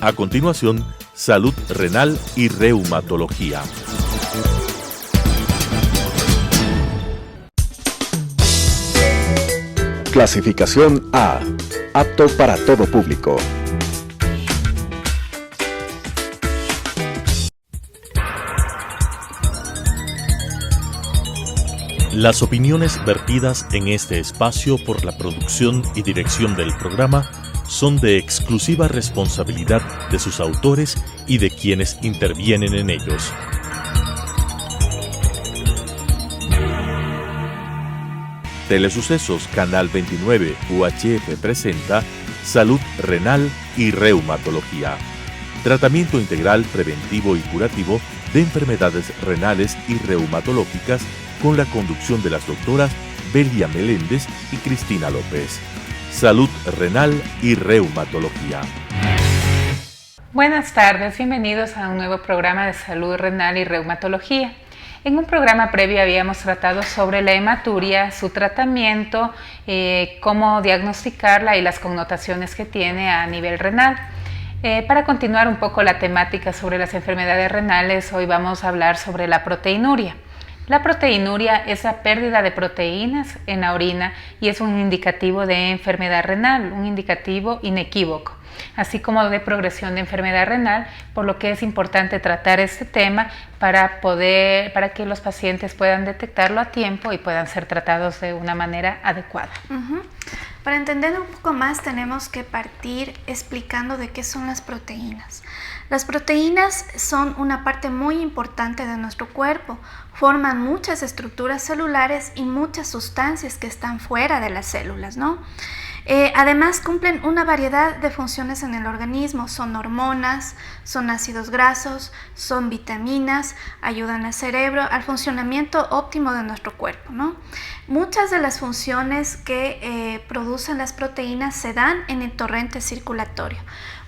A continuación, salud renal y reumatología. Clasificación A. Apto para todo público. Las opiniones vertidas en este espacio por la producción y dirección del programa son de exclusiva responsabilidad de sus autores y de quienes intervienen en ellos. Telesucesos Canal 29 UHF presenta Salud Renal y Reumatología. Tratamiento integral, preventivo y curativo de enfermedades renales y reumatológicas con la conducción de las doctoras Belia Meléndez y Cristina López. Salud renal y reumatología. Buenas tardes, bienvenidos a un nuevo programa de salud renal y reumatología. En un programa previo habíamos tratado sobre la hematuria, su tratamiento, cómo diagnosticarla y las connotaciones que tiene a nivel renal. Para continuar un poco la temática sobre las enfermedades renales, hoy vamos a hablar sobre la proteinuria. La proteinuria es la pérdida de proteínas en la orina y es un indicativo de enfermedad renal, un indicativo inequívoco, así como de progresión de enfermedad renal, por lo que es importante tratar este tema para que los pacientes puedan detectarlo a tiempo y puedan ser tratados de una manera adecuada. Para entender un poco más tenemos que partir explicando de qué son las proteínas. Las proteínas son una parte muy importante de nuestro cuerpo, forman muchas estructuras celulares y muchas sustancias que están fuera de las células, ¿no? Además cumplen una variedad de funciones en el organismo, son hormonas, son ácidos grasos, son vitaminas, ayudan al cerebro, al funcionamiento óptimo de nuestro cuerpo, ¿no? Muchas de las funciones que producen las proteínas se dan en el torrente circulatorio.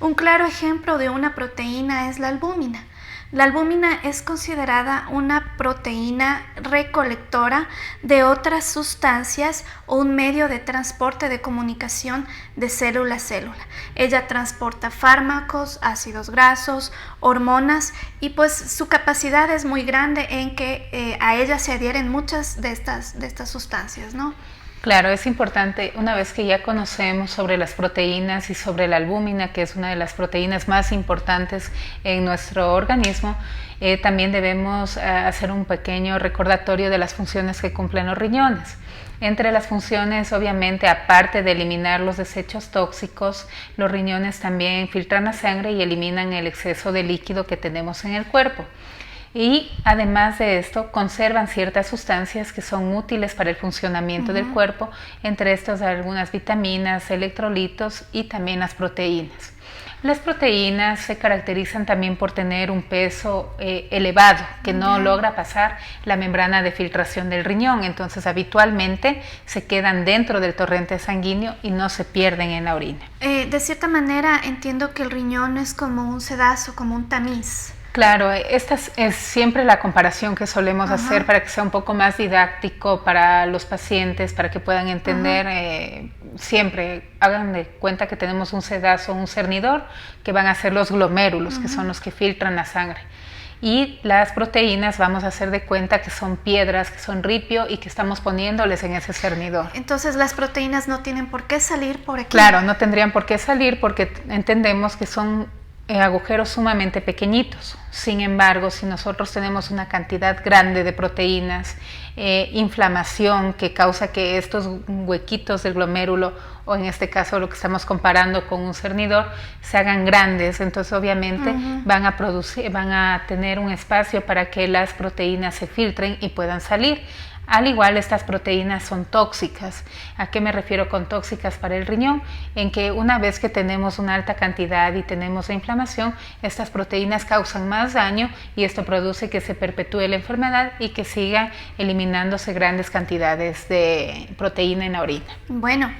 Un claro ejemplo de una proteína es la albúmina. La albúmina es considerada una proteína recolectora de otras sustancias o un medio de transporte de comunicación de célula a célula. Ella transporta fármacos, ácidos grasos, hormonas y pues su capacidad es muy grande en que a ella se adhieren muchas de estas sustancias, ¿no? Claro, es importante, una vez que ya conocemos sobre las proteínas y sobre la albúmina, que es una de las proteínas más importantes en nuestro organismo, también debemos hacer un pequeño recordatorio de las funciones que cumplen los riñones. Entre las funciones, obviamente, aparte de eliminar los desechos tóxicos, los riñones también filtran la sangre y eliminan el exceso de líquido que tenemos en el cuerpo. Y además de esto, conservan ciertas sustancias que son útiles para el funcionamiento del cuerpo, entre estos algunas vitaminas, electrolitos y también las proteínas. Las proteínas se caracterizan también por tener un peso elevado, que no logra pasar la membrana de filtración del riñón, entonces habitualmente se quedan dentro del torrente sanguíneo y no se pierden en la orina. De cierta manera entiendo que el riñón es como un sedazo, como un tamiz. Claro, esta es siempre la comparación que solemos hacer para que sea un poco más didáctico para los pacientes, para que puedan entender. Siempre hagan de cuenta que tenemos un sedazo, un cernidor, que van a ser los glomérulos, que son los que filtran la sangre. Y las proteínas vamos a hacer de cuenta que son piedras, que son ripio y que estamos poniéndoles en ese cernidor. Entonces las proteínas no tienen por qué salir por aquí. Claro, no tendrían por qué salir porque entendemos que son agujeros sumamente pequeñitos. Sin embargo, si nosotros tenemos una cantidad grande de proteínas, inflamación que causa que estos huequitos del glomérulo, o en este caso lo que estamos comparando con un cernidor, se hagan grandes, entonces obviamente van a tener un espacio para que las proteínas se filtren y puedan salir. Al igual, estas proteínas son tóxicas. ¿A qué me refiero con tóxicas para el riñón? En que una vez que tenemos una alta cantidad y tenemos la inflamación, estas proteínas causan más daño y esto produce que se perpetúe la enfermedad y que siga eliminándose grandes cantidades de proteína en la orina. Bueno,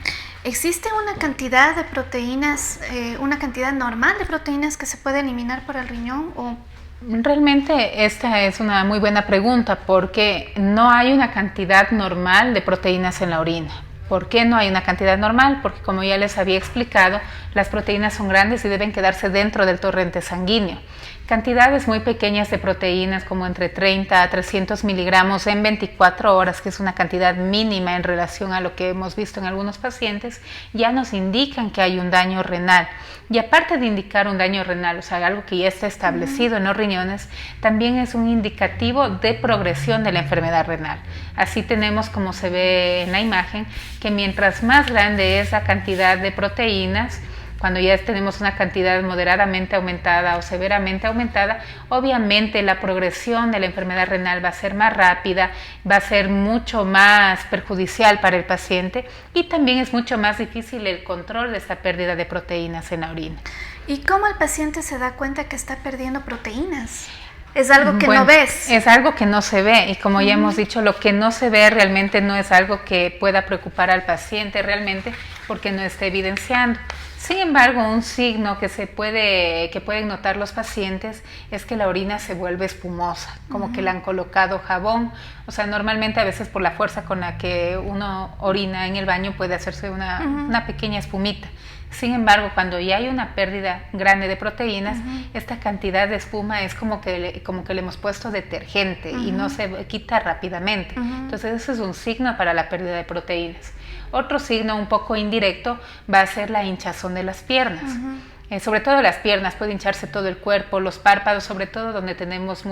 ¿existe una cantidad de proteínas, una cantidad normal de proteínas que se puede eliminar por el riñón o...? Realmente esta es una muy buena pregunta porque no hay una cantidad normal de proteínas en la orina. ¿Por qué no hay una cantidad normal? Porque como ya les había explicado, las proteínas son grandes y deben quedarse dentro del torrente sanguíneo. Cantidades muy pequeñas de proteínas, como entre 30 a 300 miligramos en 24 horas, que es una cantidad mínima en relación a lo que hemos visto en algunos pacientes, ya nos indican que hay un daño renal. Y aparte de indicar un daño renal, o sea, algo que ya está establecido en los riñones, también es un indicativo de progresión de la enfermedad renal. Así tenemos, como se ve en la imagen, que mientras más grande es la cantidad de proteínas, cuando ya tenemos una cantidad moderadamente aumentada o severamente aumentada, obviamente la progresión de la enfermedad renal va a ser más rápida, va a ser mucho más perjudicial para el paciente y también es mucho más difícil el control de esta pérdida de proteínas en la orina. ¿Y cómo el paciente se da cuenta que está perdiendo proteínas? Es algo que no ves. Es algo que no se ve y como ya hemos dicho, lo que no se ve realmente no es algo que pueda preocupar al paciente realmente porque no está evidenciando. Sin embargo, un signo que pueden notar los pacientes es que la orina se vuelve espumosa, como que le han colocado jabón. O sea, normalmente a veces por la fuerza con la que uno orina en el baño puede hacerse una pequeña espumita. Sin embargo, cuando ya hay una pérdida grande de proteínas, esta cantidad de espuma es como que le hemos puesto detergente y no se quita rápidamente. Entonces, eso es un signo para la pérdida de proteínas. Otro signo un poco indirecto va a ser la hinchazón de las piernas. Sobre todo las piernas, puede hincharse todo el cuerpo, los párpados, sobre todo donde tenemos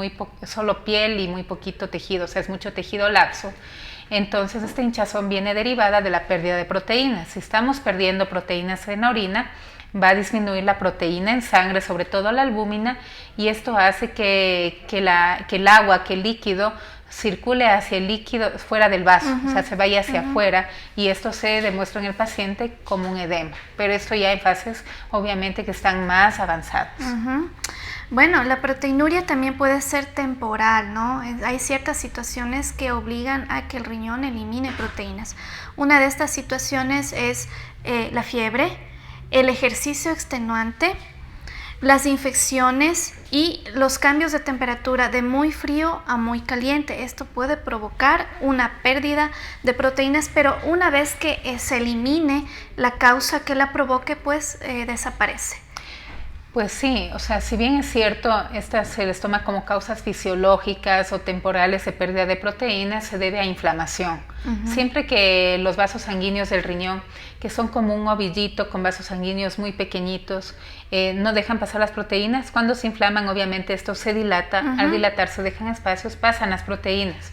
solo piel y muy poquito tejido, o sea, es mucho tejido laxo. Entonces, esta hinchazón viene derivada de la pérdida de proteínas. Si estamos perdiendo proteínas en la orina, va a disminuir la proteína en sangre, sobre todo la albúmina, y esto hace que el líquido circule hacia el líquido fuera del vaso, o sea, se vaya hacia afuera, y esto se demuestra en el paciente como un edema, pero esto ya en fases obviamente que están más avanzadas. Bueno, la proteinuria también puede ser temporal, ¿no? Hay ciertas situaciones que obligan a que el riñón elimine proteínas. Una de estas situaciones es la fiebre, el ejercicio extenuante, las infecciones y los cambios de temperatura de muy frío a muy caliente. Esto puede provocar una pérdida de proteínas, pero una vez que se elimine la causa que la provoque, pues desaparece. Pues sí, o sea, si bien es cierto, estas se les toma como causas fisiológicas o temporales de pérdida de proteínas, se debe a inflamación. Siempre que los vasos sanguíneos del riñón, que son como un ovillito con vasos sanguíneos muy pequeñitos, no dejan pasar las proteínas, cuando se inflaman, obviamente esto se dilata, al dilatarse dejan espacios, pasan las proteínas.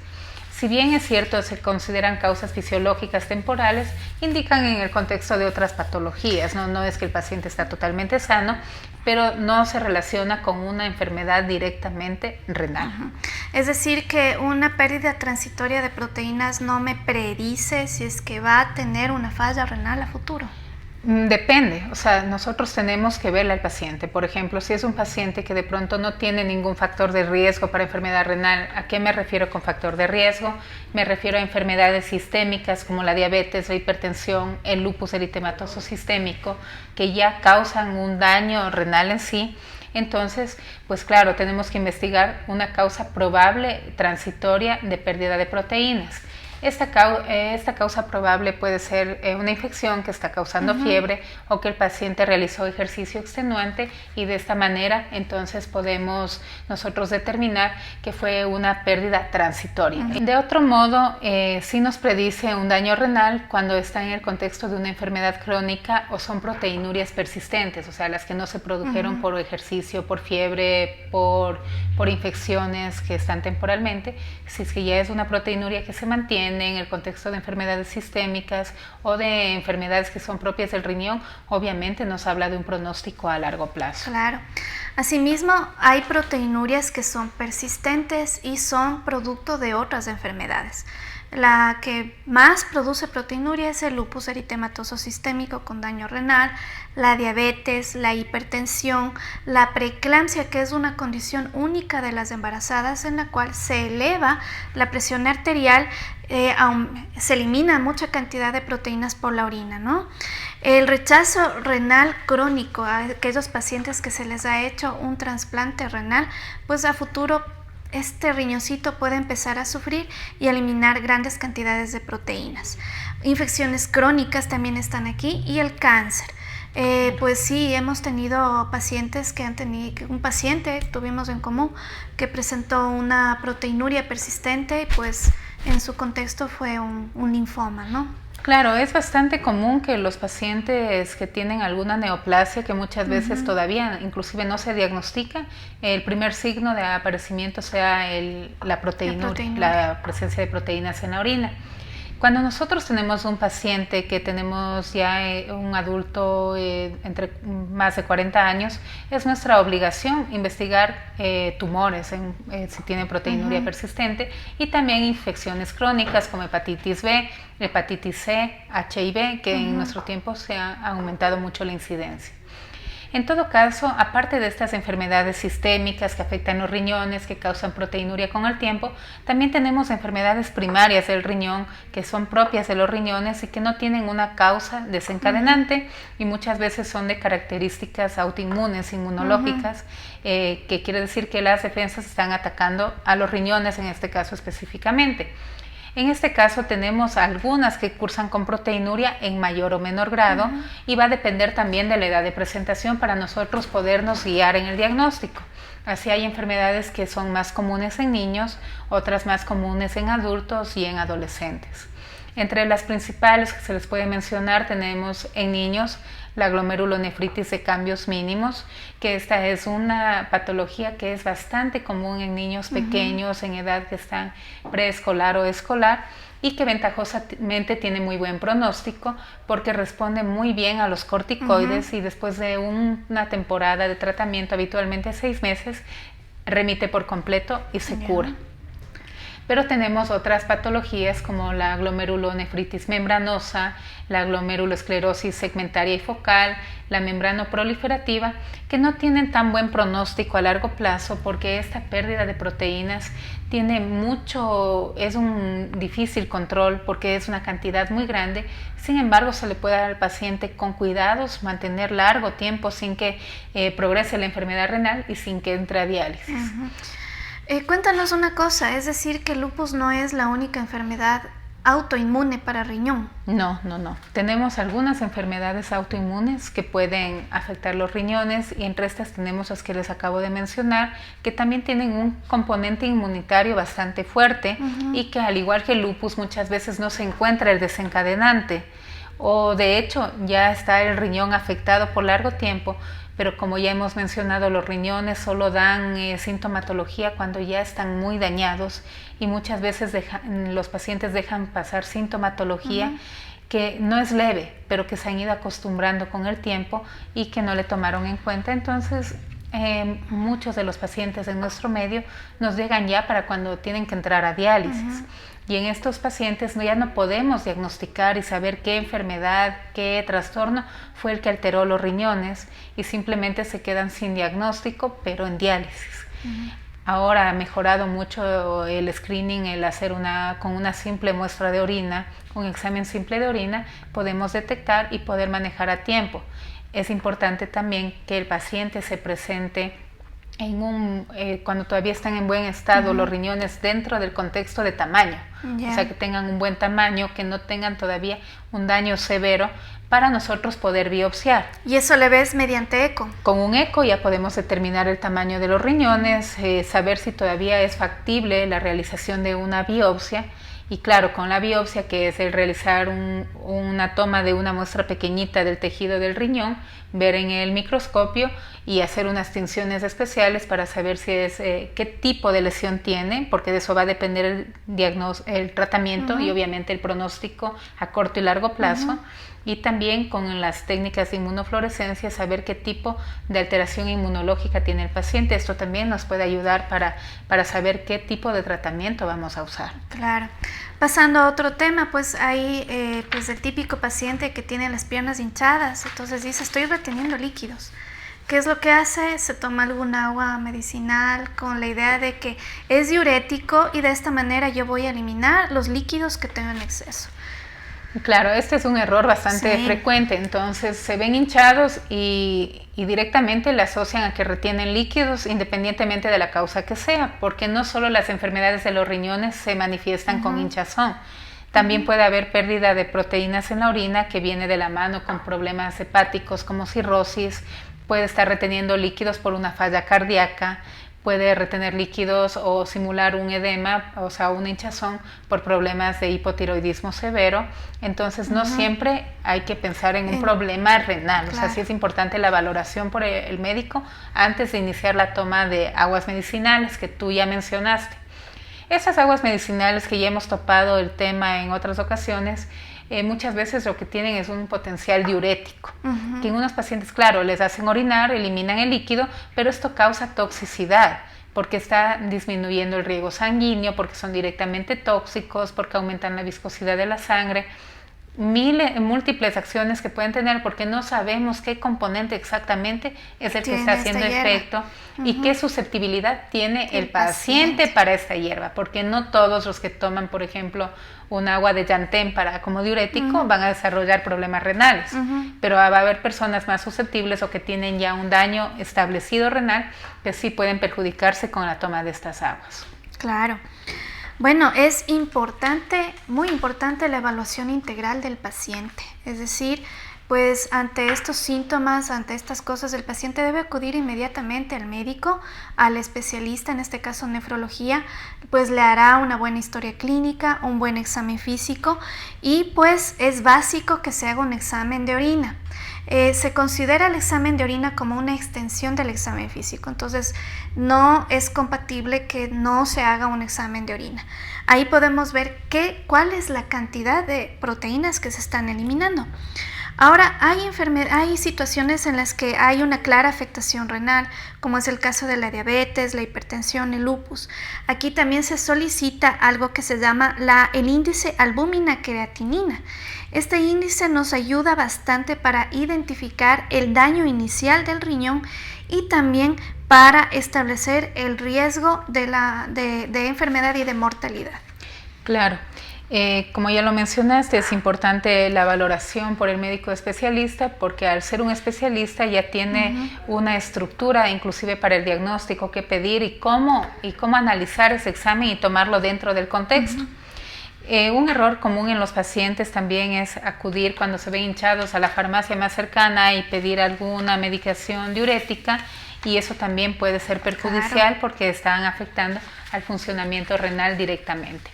Si bien es cierto, se consideran causas fisiológicas temporales, indican en el contexto de otras patologías, no es que el paciente está totalmente sano, pero no se relaciona con una enfermedad directamente renal. Es decir, que una pérdida transitoria de proteínas no me predice si es que va a tener una falla renal a futuro. Depende, o sea, nosotros tenemos que verle al paciente. Por ejemplo, si es un paciente que de pronto no tiene ningún factor de riesgo para enfermedad renal, ¿a qué me refiero con factor de riesgo? Me refiero a enfermedades sistémicas como la diabetes, la hipertensión, el lupus eritematoso sistémico, que ya causan un daño renal en sí. Entonces, pues claro, tenemos que investigar una causa probable transitoria de pérdida de proteínas. Esta causa probable puede ser una infección que está causando fiebre o que el paciente realizó ejercicio extenuante y de esta manera entonces podemos nosotros determinar que fue una pérdida transitoria. De otro modo, sí nos predice un daño renal cuando está en el contexto de una enfermedad crónica o son proteinurias persistentes, o sea, las que no se produjeron por ejercicio, por fiebre, por infecciones que están temporalmente. Si es que ya es una proteinuria que se mantiene en el contexto de enfermedades sistémicas o de enfermedades que son propias del riñón, obviamente nos habla de un pronóstico a largo plazo. Claro. Asimismo, hay proteinurias que son persistentes y son producto de otras enfermedades. La que más produce proteinuria es el lupus eritematoso sistémico con daño renal, la diabetes, la hipertensión, la preeclampsia, que es una condición única de las embarazadas en la cual se eleva la presión arterial, se elimina mucha cantidad de proteínas por la orina, ¿no? El rechazo renal crónico, a aquellos pacientes que se les ha hecho un trasplante renal, pues a futuro este riñoncito puede empezar a sufrir y eliminar grandes cantidades de proteínas. Infecciones crónicas también están aquí y el cáncer. Pues sí, hemos tenido pacientes que han tenido, un paciente tuvimos en común que presentó una proteinuria persistente y pues en su contexto fue un linfoma, ¿no? Claro, es bastante común que los pacientes que tienen alguna neoplasia, que muchas veces todavía inclusive no se diagnostica, el primer signo de aparecimiento sea la proteinuria, la presencia de proteínas en la orina. Cuando nosotros tenemos un paciente que tenemos ya un adulto entre más de 40 años, es nuestra obligación investigar tumores, si tiene proteinuria persistente, y también infecciones crónicas como hepatitis B, hepatitis C, HIV, que en nuestro tiempo se ha aumentado mucho la incidencia. En todo caso, aparte de estas enfermedades sistémicas que afectan los riñones, que causan proteinuria con el tiempo, también tenemos enfermedades primarias del riñón que son propias de los riñones y que no tienen una causa desencadenante y muchas veces son de características autoinmunes, inmunológicas, que quiere decir que las defensas están atacando a los riñones en este caso específicamente. En este caso tenemos algunas que cursan con proteinuria en mayor o menor grado y va a depender también de la edad de presentación para nosotros podernos guiar en el diagnóstico. Así hay enfermedades que son más comunes en niños, otras más comunes en adultos y en adolescentes. Entre las principales que se les puede mencionar tenemos en niños la glomerulonefritis de cambios mínimos, que esta es una patología que es bastante común en niños pequeños en edad que están preescolar o escolar y que ventajosamente tiene muy buen pronóstico porque responde muy bien a los corticoides y después de una temporada de tratamiento, habitualmente 6 meses, remite por completo y se cura. Pero tenemos otras patologías como la glomerulonefritis membranosa, la glomerulosclerosis segmentaria y focal, la membranoproliferativa, que no tienen tan buen pronóstico a largo plazo porque esta pérdida de proteínas es un difícil control porque es una cantidad muy grande. Sin embargo, se le puede dar al paciente con cuidados mantener largo tiempo sin que progrese la enfermedad renal y sin que entre a diálisis. Cuéntanos una cosa, es decir que el lupus no es la única enfermedad autoinmune para riñón. No. Tenemos algunas enfermedades autoinmunes que pueden afectar los riñones y entre estas tenemos las que les acabo de mencionar, que también tienen un componente inmunitario bastante fuerte y que al igual que el lupus muchas veces no se encuentra el desencadenante o de hecho ya está el riñón afectado por largo tiempo, pero como ya hemos mencionado, los riñones solo dan sintomatología cuando ya están muy dañados y muchas veces los pacientes dejan pasar sintomatología que no es leve, pero que se han ido acostumbrando con el tiempo y que no le tomaron en cuenta. Entonces, muchos de los pacientes en nuestro medio nos llegan ya para cuando tienen que entrar a diálisis. Y en estos pacientes ya no podemos diagnosticar y saber qué enfermedad, qué trastorno fue el que alteró los riñones y simplemente se quedan sin diagnóstico, pero en diálisis. Ahora ha mejorado mucho el screening, el hacer con una simple muestra de orina, un examen simple de orina, podemos detectar y poder manejar a tiempo. Es importante también que el paciente se presente cuando todavía están en buen estado los riñones dentro del contexto de tamaño, o sea que tengan un buen tamaño, que no tengan todavía un daño severo para nosotros poder biopsiar. ¿Y eso le ves mediante eco? Con un eco ya podemos determinar el tamaño de los riñones, saber si todavía es factible la realización de una biopsia. Y claro, con la biopsia, que es el realizar una toma de una muestra pequeñita del tejido del riñón, ver en el microscopio y hacer unas tinciones especiales para saber si qué tipo de lesión tiene, porque de eso va a depender el tratamiento y obviamente el pronóstico a corto y largo plazo. Y también con las técnicas de inmunofluorescencia saber qué tipo de alteración inmunológica tiene el paciente. Esto también nos puede ayudar para saber qué tipo de tratamiento vamos a usar. Claro. Pasando a otro tema, pues hay pues el típico paciente que tiene las piernas hinchadas, entonces dice, estoy reteniendo líquidos. ¿Qué es lo que hace? Se toma algún agua medicinal con la idea de que es diurético y de esta manera yo voy a eliminar los líquidos que tengo en exceso. Claro, este es un error bastante frecuente, entonces se ven hinchados y directamente le asocian a que retienen líquidos independientemente de la causa que sea, porque no solo las enfermedades de los riñones se manifiestan con hinchazón, También puede haber pérdida de proteínas en la orina que viene de la mano con problemas hepáticos como cirrosis, puede estar reteniendo líquidos por una falla cardíaca, puede retener líquidos o simular un edema, o sea, una hinchazón por problemas de hipotiroidismo severo. Entonces, no siempre hay que pensar en un problema renal. Claro. O sea, sí es importante la valoración por el médico antes de iniciar la toma de aguas medicinales que tú ya mencionaste. Esas aguas medicinales que ya hemos topado el tema en otras ocasiones, muchas veces lo que tienen es un potencial diurético, que en unos pacientes, claro, les hacen orinar, eliminan el líquido, pero esto causa toxicidad, porque está disminuyendo el riego sanguíneo, porque son directamente tóxicos, porque aumentan la viscosidad de la sangre. Múltiples acciones que pueden tener porque no sabemos qué componente exactamente es el que está haciendo efecto y qué susceptibilidad tiene el paciente para esta hierba, porque no todos los que toman, por ejemplo, un agua de llantén como diurético van a desarrollar problemas renales, pero va a haber personas más susceptibles o que tienen ya un daño establecido renal que sí pueden perjudicarse con la toma de estas aguas. Claro. Bueno, es importante, muy importante la evaluación integral del paciente. Es decir, pues ante estos síntomas, ante estas cosas, el paciente debe acudir inmediatamente al médico, al especialista, en este caso nefrología, pues le hará una buena historia clínica, un buen examen físico y pues es básico que se haga un examen de orina. Se considera el examen de orina como una extensión del examen físico, entonces no es compatible que no se haga un examen de orina. Ahí podemos ver cuál es la cantidad de proteínas que se están eliminando. Ahora, hay situaciones en las que hay una clara afectación renal, como es el caso de la diabetes, la hipertensión, el lupus. Aquí también se solicita algo que se llama el índice albúmina-creatinina. Este índice nos ayuda bastante para identificar el daño inicial del riñón y también para establecer el riesgo de enfermedad y de mortalidad. Claro. Como ya lo mencionaste, es importante la valoración por el médico especialista porque al ser un especialista ya tiene una estructura inclusive para el diagnóstico que pedir y cómo analizar ese examen y tomarlo dentro del contexto. Un error común en los pacientes también es acudir cuando se ven hinchados a la farmacia más cercana y pedir alguna medicación diurética y eso también puede ser perjudicial porque están afectando al funcionamiento renal directamente.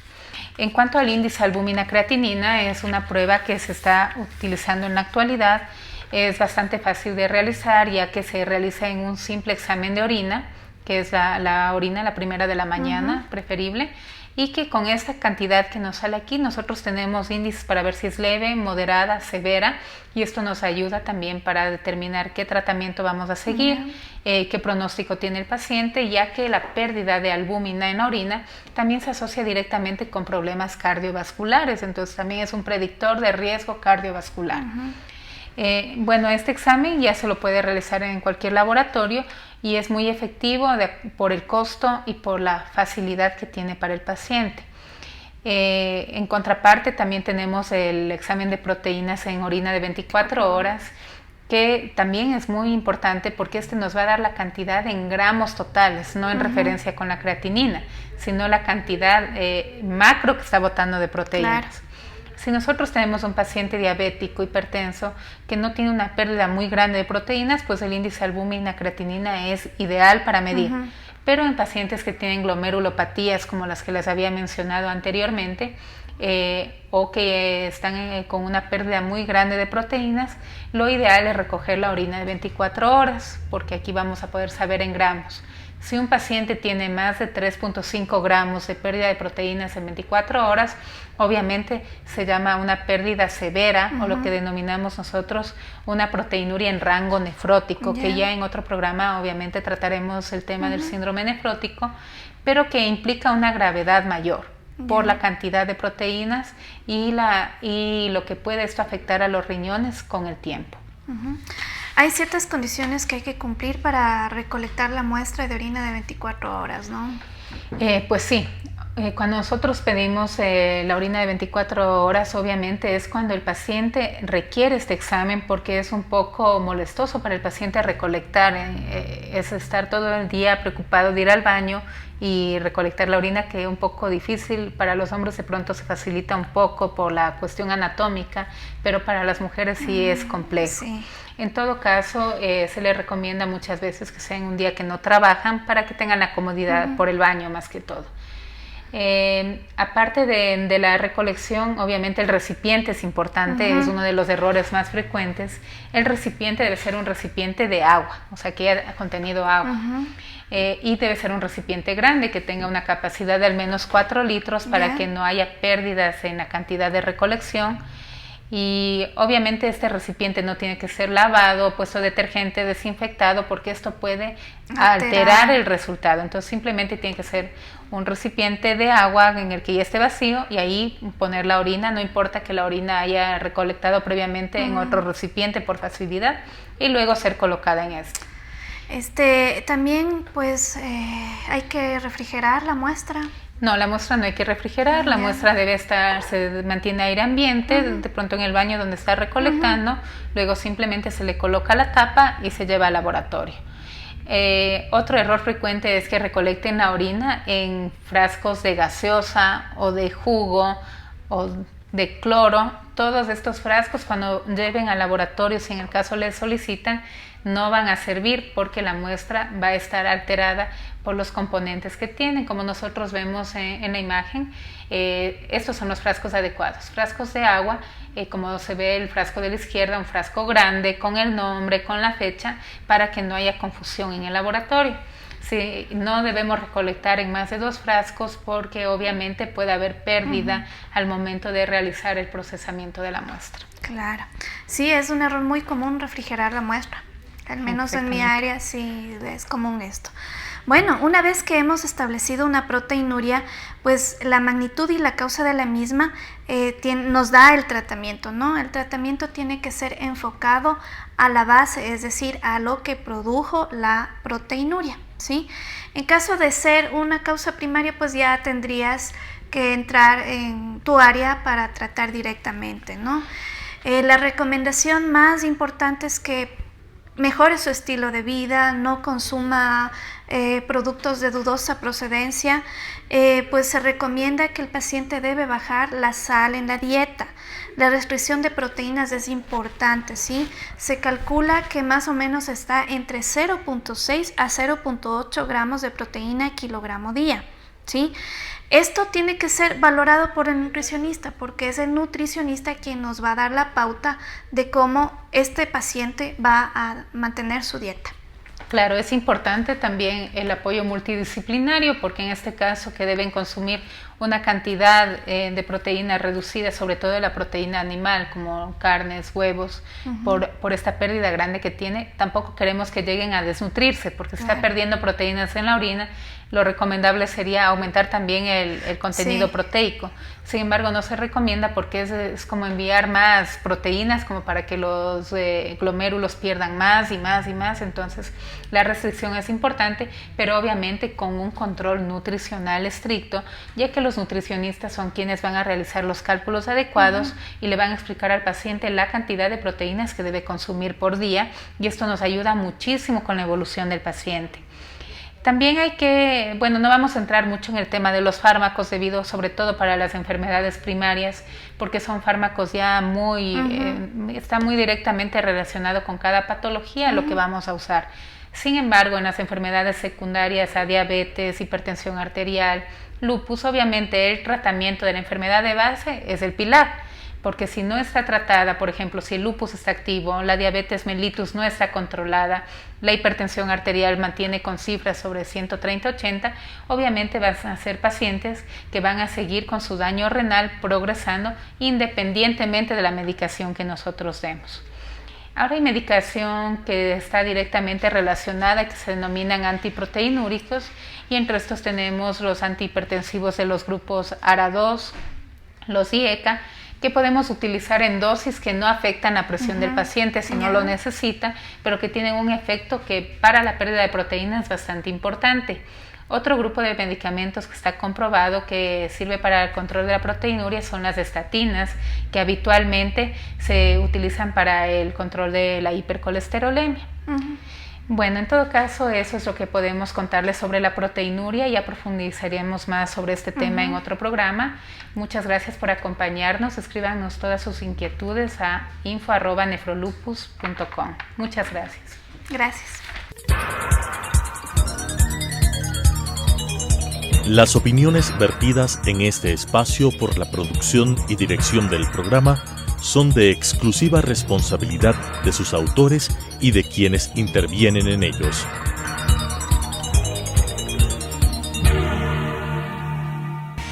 En cuanto al índice albúmina-creatinina, es una prueba que se está utilizando en la actualidad. Es bastante fácil de realizar ya que se realiza en un simple examen de orina, que es la orina, la primera de la mañana, preferible, y que con esta cantidad que nos sale aquí, nosotros tenemos índices para ver si es leve, moderada, severa, y esto nos ayuda también para determinar qué tratamiento vamos a seguir, qué pronóstico tiene el paciente, ya que la pérdida de albúmina en la orina también se asocia directamente con problemas cardiovasculares, entonces también es un predictor de riesgo cardiovascular. Bueno, este examen ya se lo puede realizar en cualquier laboratorio y es muy efectivo por el costo y por la facilidad que tiene para el paciente. En contraparte también tenemos el examen de proteínas en orina de 24 horas, que también es muy importante porque este nos va a dar la cantidad en gramos totales, no en referencia con la creatinina, sino la cantidad macro que está botando de proteínas. Claro. Si nosotros tenemos un paciente diabético, hipertenso, que no tiene una pérdida muy grande de proteínas, pues el índice albúmina-creatinina es ideal para medir. Pero en pacientes que tienen glomerulopatías, como las que les había mencionado anteriormente, o que están con una pérdida muy grande de proteínas, lo ideal es recoger la orina de 24 horas, porque aquí vamos a poder saber en gramos. Si un paciente tiene más de 3.5 gramos de pérdida de proteínas en 24 horas, obviamente se llama una pérdida severa o lo que denominamos nosotros una proteinuria en rango nefrótico, que ya en otro programa obviamente trataremos el tema del síndrome nefrótico, pero que implica una gravedad mayor por la cantidad de proteínas y lo que puede esto afectar a los riñones con el tiempo. Hay ciertas condiciones que hay que cumplir para recolectar la muestra de orina de 24 horas, ¿no? Pues sí. Cuando nosotros pedimos la orina de 24 horas, obviamente es cuando el paciente requiere este examen porque es un poco molestoso para el paciente recolectar, es estar todo el día preocupado de ir al baño y recolectar la orina, que es un poco difícil. Para los hombres de pronto se facilita un poco por la cuestión anatómica, pero para las mujeres sí es complejo. Sí. En todo caso, se les recomienda muchas veces que sea en un día que no trabajan para que tengan la comodidad por el baño más que todo. Aparte de la recolección, obviamente el recipiente es importante, es uno de los errores más frecuentes. El recipiente debe ser un recipiente de agua, o sea, que haya contenido agua. Y debe ser un recipiente grande, que tenga una capacidad de al menos 4 litros para que no haya pérdidas en la cantidad de recolección. Y obviamente este recipiente no tiene que ser lavado, puesto detergente, desinfectado, porque esto puede alterar el resultado. Entonces simplemente tiene que ser un recipiente de agua en el que ya esté vacío y ahí poner la orina, no importa que la orina haya recolectado previamente en otro recipiente por facilidad, y luego ser colocada en este. También pues hay que refrigerar la muestra. No, la muestra no hay que refrigerar, la muestra debe estar, se mantiene aire ambiente, de pronto en el baño donde está recolectando, luego simplemente se le coloca la tapa y se lleva al laboratorio. Otro error frecuente es que recolecten la orina en frascos de gaseosa o de jugo o de cloro. Todos estos frascos, cuando lleven al laboratorio, si en el caso les solicitan, no van a servir porque la muestra va a estar alterada por los componentes que tienen. Como nosotros vemos en la imagen, estos son los frascos adecuados. Frascos de agua, como se ve el frasco de la izquierda, un frasco grande con el nombre, con la fecha, para que no haya confusión en el laboratorio. Sí, no debemos recolectar en más de 2 frascos porque obviamente puede haber pérdida al momento de realizar el procesamiento de la muestra. Claro, sí, es un error muy común refrigerar la muestra. Al menos en mi área sí es común esto. Bueno, una vez que hemos establecido una proteinuria, pues la magnitud y la causa de la misma nos da el tratamiento, ¿no? El tratamiento tiene que ser enfocado a la base, es decir, a lo que produjo la proteinuria, ¿sí? En caso de ser una causa primaria, pues ya tendrías que entrar en tu área para tratar directamente, ¿no? La recomendación más importante es que mejore su estilo de vida, no consuma productos de dudosa procedencia, pues se recomienda que el paciente debe bajar la sal en la dieta. La restricción de proteínas es importante, ¿sí? Se calcula que más o menos está entre 0.6 a 0.8 gramos de proteína kilogramo día, ¿sí? Esto tiene que ser valorado por el nutricionista, porque es el nutricionista quien nos va a dar la pauta de cómo este paciente va a mantener su dieta. Claro, es importante también el apoyo multidisciplinario, porque en este caso que deben consumir una cantidad de proteína reducida, sobre todo de la proteína animal, como carnes, huevos, por esta pérdida grande que tiene. Tampoco queremos que lleguen a desnutrirse, porque se está perdiendo proteínas en la orina. Lo recomendable sería aumentar también el contenido proteico. Sin embargo, no se recomienda porque es como enviar más proteínas como para que los glomérulos pierdan más y más y más. Entonces, la restricción es importante, pero obviamente con un control nutricional estricto, ya que los nutricionistas son quienes van a realizar los cálculos adecuados y le van a explicar al paciente la cantidad de proteínas que debe consumir por día, y esto nos ayuda muchísimo con la evolución del paciente. También hay que, bueno, no vamos a entrar mucho en el tema de los fármacos, debido sobre todo para las enfermedades primarias, porque son fármacos ya está muy directamente relacionado con cada patología lo que vamos a usar. Sin embargo, en las enfermedades secundarias a diabetes, hipertensión arterial, lupus, obviamente el tratamiento de la enfermedad de base es el pilar, porque si no está tratada, por ejemplo, si el lupus está activo, la diabetes mellitus no está controlada, la hipertensión arterial mantiene con cifras sobre 130-80, obviamente van a ser pacientes que van a seguir con su daño renal progresando independientemente de la medicación que nosotros demos. Ahora hay medicación que está directamente relacionada, que se denominan antiproteinúricos, y entre estos tenemos los antihipertensivos de los grupos ARA2, los IECA, que podemos utilizar en dosis que no afectan la presión del paciente si no lo necesita, pero que tienen un efecto que para la pérdida de proteína es bastante importante. Otro grupo de medicamentos que está comprobado que sirve para el control de la proteinuria son las estatinas, que habitualmente se utilizan para el control de la hipercolesterolemia. Bueno, en todo caso, eso es lo que podemos contarles sobre la proteinuria. Ya profundizaremos más sobre este tema en otro programa. Muchas gracias por acompañarnos. Escríbanos todas sus inquietudes a info@nefrolupus.com. Muchas gracias. Gracias. Las opiniones vertidas en este espacio por la producción y dirección del programa son de exclusiva responsabilidad de sus autores y de quienes intervienen en ellos.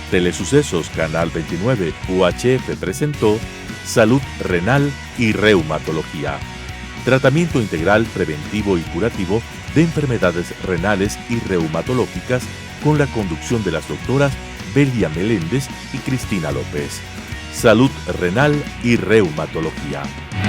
Telesucesos Canal 29 UHF presentó Salud Renal y Reumatología. Tratamiento integral preventivo y curativo de enfermedades renales y reumatológicas con la conducción de las doctoras Belia Meléndez y Cristina López. Salud Renal y Reumatología.